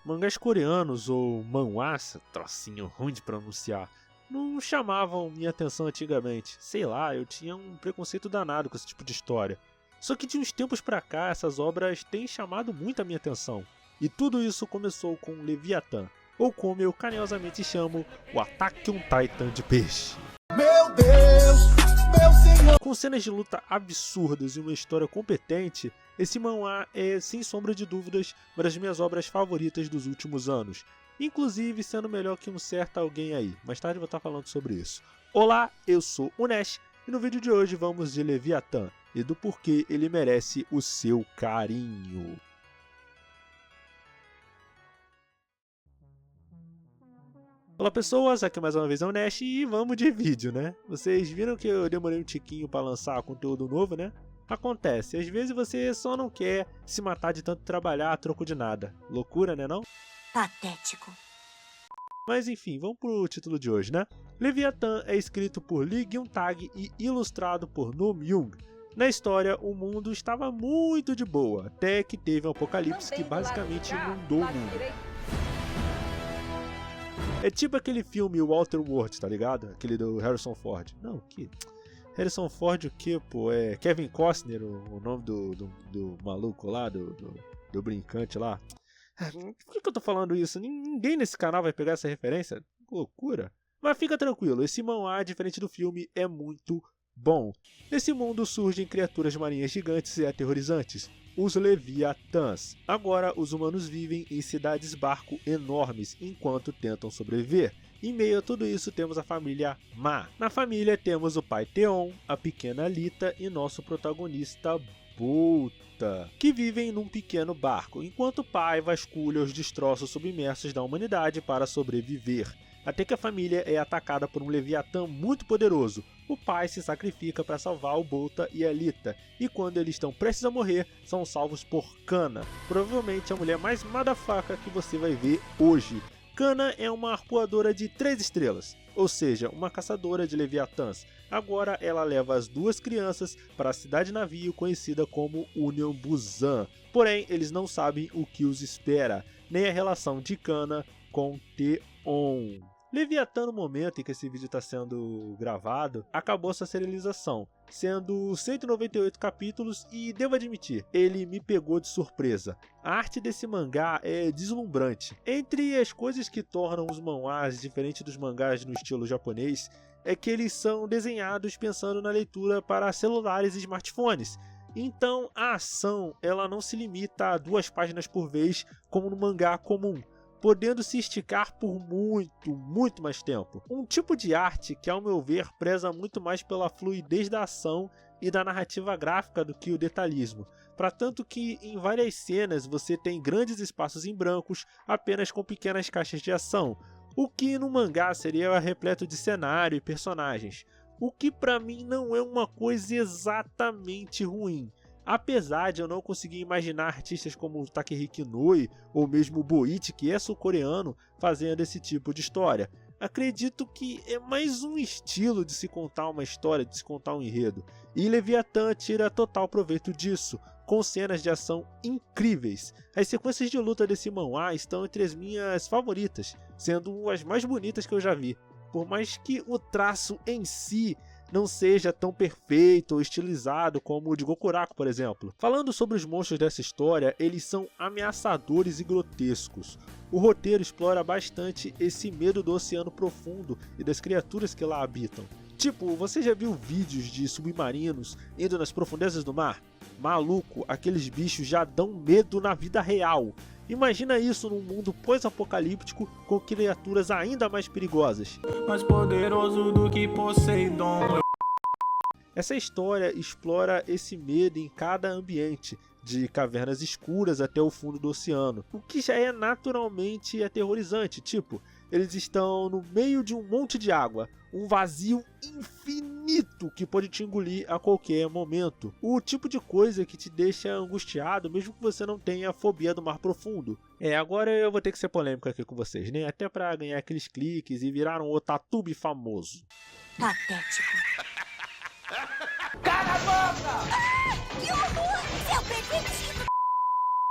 mangás coreanos ou manhwas, trocinho ruim de pronunciar, não chamavam minha atenção antigamente. Sei lá, eu tinha um preconceito danado com esse tipo de história. Só que de uns tempos pra cá, essas obras têm chamado muito a minha atenção. E tudo isso começou com Leviathan, ou como eu carinhosamente chamo, o Ataque um Titan de peixe. Meu Deus, meu Senhor! Com cenas de luta absurdas e uma história competente, esse manhwa é, sem sombra de dúvidas, uma das minhas obras favoritas dos últimos anos. Inclusive sendo melhor que um certo alguém aí. Mais tarde eu vou estar falando sobre isso. Olá, eu sou o Nesh e no vídeo de hoje vamos de Leviathan e do porquê ele merece o seu carinho. Olá pessoas, aqui mais uma vez é o Nesh e vamos de vídeo, né? Vocês viram que eu demorei um tiquinho para lançar conteúdo novo, né? Acontece, às vezes você só não quer se matar de tanto trabalhar a troco de nada. Loucura, né não? Patético. Mas enfim, vamos pro título de hoje, né? Leviathan é escrito por Lee Gyun-tag e ilustrado por No Myung. Na história, o mundo estava muito de boa, até que teve um apocalipse que basicamente inundou o mundo. É tipo aquele filme Waterworld, tá ligado? Aquele do Harrison Ford. Não, que... Harrison Ford o que, pô? É Kevin Costner, o nome do maluco lá, do brincante lá. Por que eu tô falando isso? Ninguém nesse canal vai pegar essa referência? Que loucura. Mas fica tranquilo, esse manhwa, diferente do filme, é muito bom. Nesse mundo surgem criaturas marinhas gigantes e aterrorizantes, os Leviathans. Agora, os humanos vivem em cidades-barco enormes enquanto tentam sobreviver. Em meio a tudo isso, temos a família Ma. Na família, temos o pai Theon, a pequena Lita e nosso protagonista Bota, que vivem num pequeno barco, enquanto o pai vasculha os destroços submersos da humanidade para sobreviver. Até que a família é atacada por um Leviatã muito poderoso. O pai se sacrifica para salvar o Bota e a Lita, e quando eles estão prestes a morrer, são salvos por Kanna, provavelmente a mulher mais motherfucker que você vai ver hoje. Kanna é uma arpoadora de 3 estrelas, ou seja, uma caçadora de Leviatãs. Agora ela leva as duas crianças para a cidade-navio conhecida como Union Busan. Porém, eles não sabem o que os espera, nem a relação de Kanna com Theon. Leviathan, no momento em que esse vídeo está sendo gravado, acabou sua serialização, sendo 198 capítulos e, devo admitir, ele me pegou de surpresa. A arte desse mangá é deslumbrante. Entre as coisas que tornam os manhwas diferentes dos mangás no estilo japonês, é que eles são desenhados pensando na leitura para celulares e smartphones. Então a ação ela não se limita a 2 páginas por vez como no mangá comum, podendo se esticar por muito mais tempo. Um tipo de arte que, ao meu ver, preza muito mais pela fluidez da ação e da narrativa gráfica do que o detalhismo, para tanto que em várias cenas você tem grandes espaços em brancos apenas com pequenas caixas de ação, o que no mangá seria repleto de cenário e personagens, o que para mim não é uma coisa exatamente ruim. Apesar de eu não conseguir imaginar artistas como Takehiko Inoue ou mesmo Boichi, que é sul-coreano, fazendo esse tipo de história. Acredito que é mais um estilo de se contar uma história, de se contar um enredo. E Leviathan tira total proveito disso, com cenas de ação incríveis. As sequências de luta desse manhwa estão entre as minhas favoritas, sendo as mais bonitas que eu já vi. Por mais que o traço em si não seja tão perfeito ou estilizado como o de Gokuraku, por exemplo. Falando sobre os monstros dessa história, eles são ameaçadores e grotescos. O roteiro explora bastante esse medo do oceano profundo e das criaturas que lá habitam. Tipo, você já viu vídeos de submarinos indo nas profundezas do mar? Maluco, aqueles bichos já dão medo na vida real. Imagina isso num mundo pós-apocalíptico com criaturas ainda mais perigosas. Mais poderoso do que Poseidon. Essa história explora esse medo em cada ambiente, de cavernas escuras até o fundo do oceano, o que já é naturalmente aterrorizante. Tipo, eles estão no meio de um monte de água, um vazio infinito que pode te engolir a qualquer momento. O tipo de coisa que te deixa angustiado mesmo que você não tenha fobia do mar profundo. Agora eu vou ter que ser polêmico aqui com vocês, né? Até pra ganhar aqueles cliques e virar um otatube famoso. Patético. Cala a boca! Que horror! Seu perfeito!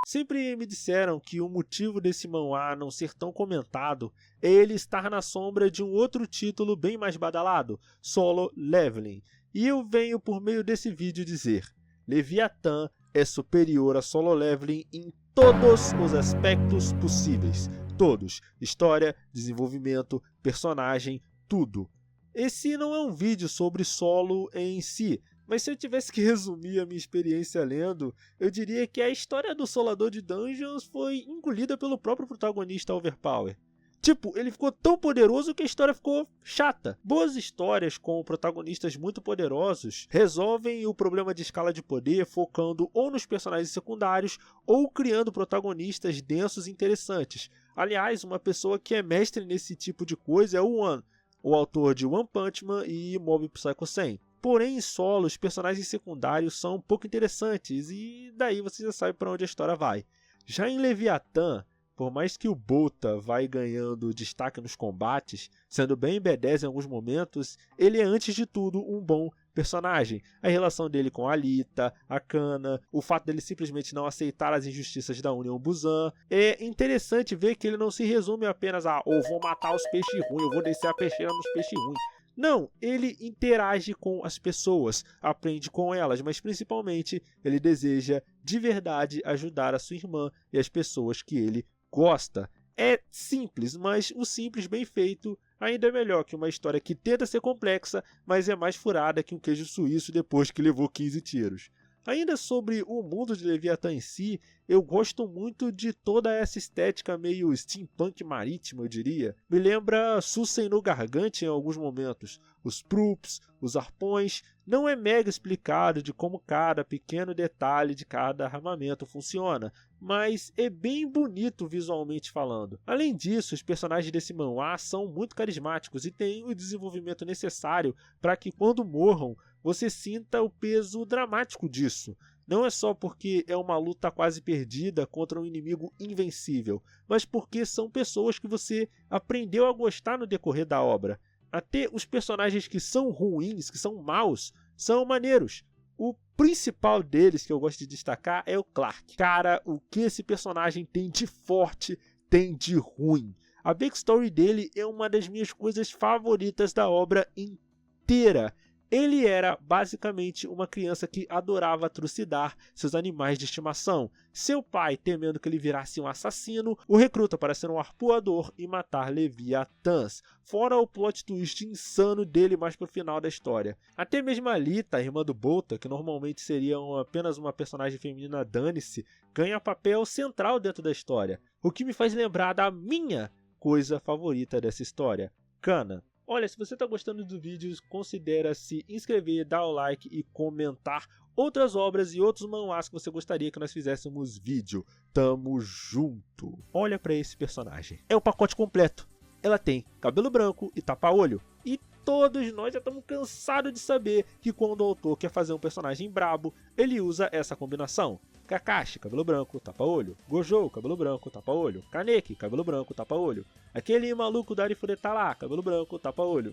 Sempre me disseram que o motivo desse manhwa não ser tão comentado é ele estar na sombra de um outro título bem mais badalado, Solo Leveling. E eu venho por meio desse vídeo dizer: Leviathan é superior a Solo Leveling em todos os aspectos possíveis. Todos. História, desenvolvimento, personagem, tudo. Esse não é um vídeo sobre Solo em si, mas se eu tivesse que resumir a minha experiência lendo, eu diria que a história do Solador de Dungeons foi engolida pelo próprio protagonista Overpower. Tipo, ele ficou tão poderoso que a história ficou chata. Boas histórias com protagonistas muito poderosos resolvem o problema de escala de poder focando ou nos personagens secundários ou criando protagonistas densos e interessantes. Aliás, uma pessoa que é mestre nesse tipo de coisa é o One, o autor de One Punch Man e Mob Psycho 100. Porém, em Solo, os personagens secundários são um pouco interessantes e daí você já sabe para onde a história vai. Já em Leviathan, por mais que o Bota vai ganhando destaque nos combates, sendo bem B10 em alguns momentos, ele é antes de tudo um bom personagem. A relação dele com a Alita, a Kana, o fato dele simplesmente não aceitar as injustiças da União Busan. É interessante ver que ele não se resume apenas a vou matar os peixes ruins, eu vou descer a peixeira nos peixes ruins. Não, ele interage com as pessoas, aprende com elas, mas principalmente ele deseja de verdade ajudar a sua irmã e as pessoas que ele gosta. É simples, mas o simples bem feito ainda é melhor que uma história que tenta ser complexa, mas é mais furada que um queijo suíço depois que levou 15 tiros. Ainda sobre o mundo de Leviathan em si, eu gosto muito de toda essa estética meio steampunk marítima, eu diria. Me lembra Susen no Gargante em alguns momentos. Os proops, os arpões, não é mega explicado de como cada pequeno detalhe de cada armamento funciona, mas é bem bonito visualmente falando. Além disso, os personagens desse manhwa são muito carismáticos e têm o desenvolvimento necessário para que quando morram, você sinta o peso dramático disso. Não é só porque é uma luta quase perdida contra um inimigo invencível, mas porque são pessoas que você aprendeu a gostar no decorrer da obra. Até os personagens que são ruins, que são maus, são maneiros. O principal deles que eu gosto de destacar é o Clark. Cara, o que esse personagem tem de forte, tem de ruim. A backstory dele é uma das minhas coisas favoritas da obra inteira. Ele era basicamente uma criança que adorava trucidar seus animais de estimação. Seu pai, temendo que ele virasse um assassino, o recruta para ser um arpoador e matar Leviathans, fora o plot twist insano dele mais pro final da história. Até mesmo a Alita, a irmã do Bota, que normalmente seria apenas uma personagem feminina dane-se, ganha papel central dentro da história, o que me faz lembrar da minha coisa favorita dessa história, Kana. Olha, se você está gostando do vídeo, considere se inscrever, dar o like e comentar outras obras e outros manhwas que você gostaria que nós fizéssemos vídeo. Tamo junto! Olha para esse personagem. É o pacote completo. Ela tem cabelo branco e tapa-olho. E todos nós já estamos cansados de saber que quando o autor quer fazer um personagem brabo, ele usa essa combinação. Kakashi, cabelo branco, tapa-olho. Gojo, cabelo branco, tapa-olho. Kaneki, cabelo branco, tapa-olho. Aquele maluco da Arifureta lá, cabelo branco, tapa-olho.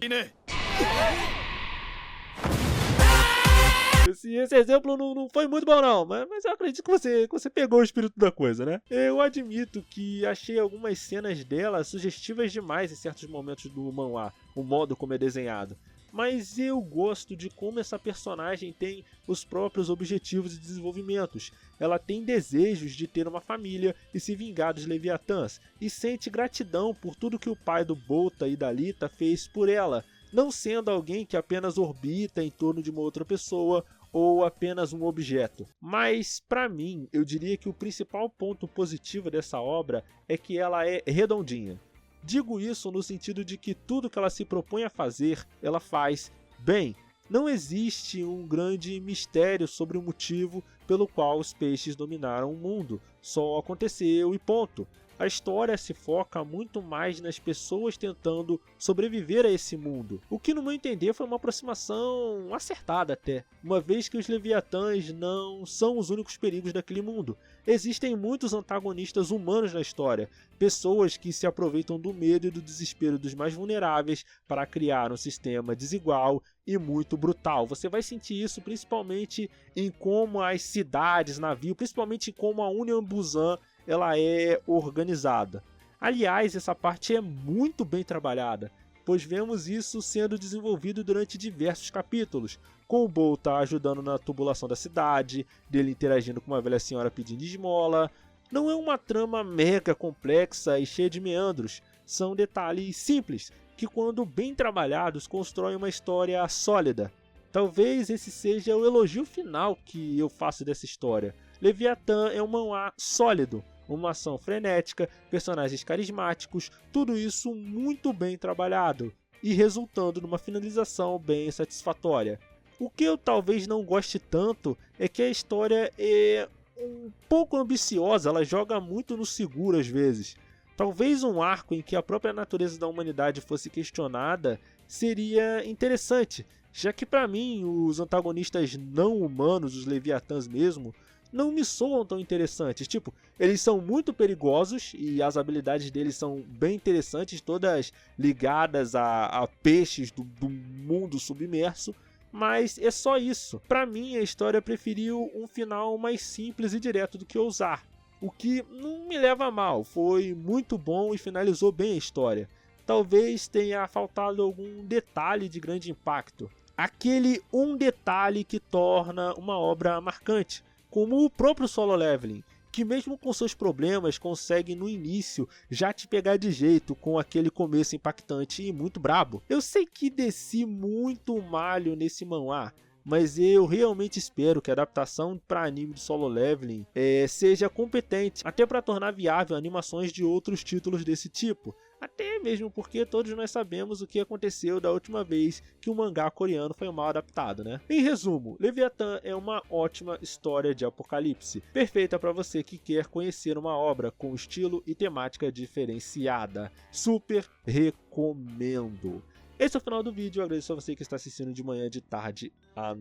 Esse exemplo não foi muito bom não, mas eu acredito que você pegou o espírito da coisa, né? Eu admito que achei algumas cenas dela sugestivas demais em certos momentos do manhwa, o modo como é desenhado. Mas eu gosto de como essa personagem tem os próprios objetivos e desenvolvimentos. Ela tem desejos de ter uma família e se vingar dos Leviathans, e sente gratidão por tudo que o pai do Bota e da Alita fez por ela, não sendo alguém que apenas orbita em torno de uma outra pessoa ou apenas um objeto. Mas, para mim, eu diria que o principal ponto positivo dessa obra é que ela é redondinha. Digo isso no sentido de que tudo que ela se propõe a fazer, ela faz bem. Não existe um grande mistério sobre o motivo pelo qual os peixes dominaram o mundo. Só aconteceu e ponto. a história se foca muito mais nas pessoas tentando sobreviver a esse mundo, o que no meu entender foi uma aproximação acertada até, uma vez que os Leviatãs não são os únicos perigos daquele mundo. Existem muitos antagonistas humanos na história, pessoas que se aproveitam do medo e do desespero dos mais vulneráveis para criar um sistema desigual e muito brutal. Você vai sentir isso principalmente em como as cidades, navios, principalmente em como a Union Busan ela é organizada. Aliás, essa parte é muito bem trabalhada, pois vemos isso sendo desenvolvido durante diversos capítulos, com o Bolta ajudando na tubulação da cidade, dele interagindo com uma velha senhora pedindo esmola. Não é uma trama mega complexa e cheia de meandros, são detalhes simples, que quando bem trabalhados constroem uma história sólida. Talvez esse seja o elogio final que eu faço dessa história. Leviatã é um manhwa sólido, uma ação frenética, personagens carismáticos, tudo isso muito bem trabalhado e resultando numa finalização bem satisfatória. O que eu talvez não goste tanto é que a história é um pouco ambiciosa, ela joga muito no seguro às vezes. Talvez um arco em que a própria natureza da humanidade fosse questionada seria interessante, já que para mim os antagonistas não humanos, os Leviatãs mesmo, não me soam tão interessantes. Tipo, eles são muito perigosos e as habilidades deles são bem interessantes, todas ligadas a peixes do mundo submerso, mas é só isso. Para mim a história preferiu um final mais simples e direto do que ousar. O que não me leva a mal, foi muito bom e finalizou bem a história. Talvez tenha faltado algum detalhe de grande impacto. Aquele um detalhe que torna uma obra marcante, como o próprio Solo Leveling, que mesmo com seus problemas consegue no início já te pegar de jeito com aquele começo impactante e muito brabo. Eu sei que desci muito malho nesse manhwa, mas eu realmente espero que a adaptação para anime de Solo Leveling seja competente, até para tornar viável animações de outros títulos desse tipo. Até mesmo porque todos nós sabemos o que aconteceu da última vez que o mangá coreano foi mal adaptado, né? Em resumo, Leviatã é uma ótima história de apocalipse, perfeita para você que quer conhecer uma obra com estilo e temática diferenciada. Super recomendo! Esse é o final do vídeo, eu agradeço a você que está assistindo de manhã, de tarde à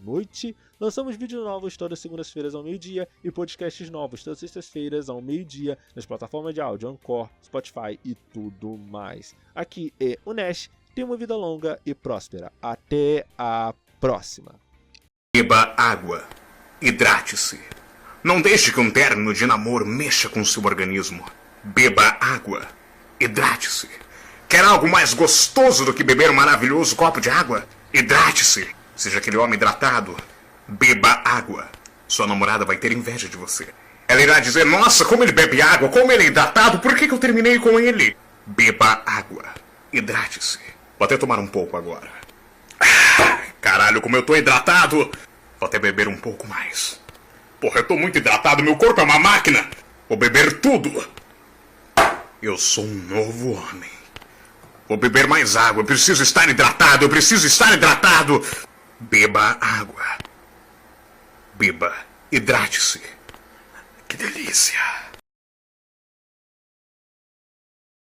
noite. Lançamos vídeos novos todas as segundas-feiras ao meio-dia e podcasts novos todas as sextas-feiras ao meio-dia nas plataformas de áudio Anchor, Spotify e tudo mais. Aqui é o Nash, tenha uma vida longa e próspera. Até a próxima. Beba água. Hidrate-se. Não deixe que um término de namoro mexa com seu organismo. Beba água. Hidrate-se. Quer algo mais gostoso do que beber um maravilhoso copo de água? Hidrate-se. Seja aquele homem hidratado. Beba água. Sua namorada vai ter inveja de você. Ela irá dizer, nossa, como ele bebe água, como ele é hidratado, por que eu terminei com ele? Beba água. Hidrate-se. Vou até tomar um pouco agora. Caralho, como eu tô hidratado. Vou até beber um pouco mais. Porra, eu tô muito hidratado, meu corpo é uma máquina. Vou beber tudo. Eu sou um novo homem. Vou beber mais água, eu preciso estar hidratado, eu preciso estar hidratado. Beba água. Beba, hidrate-se. Que delícia.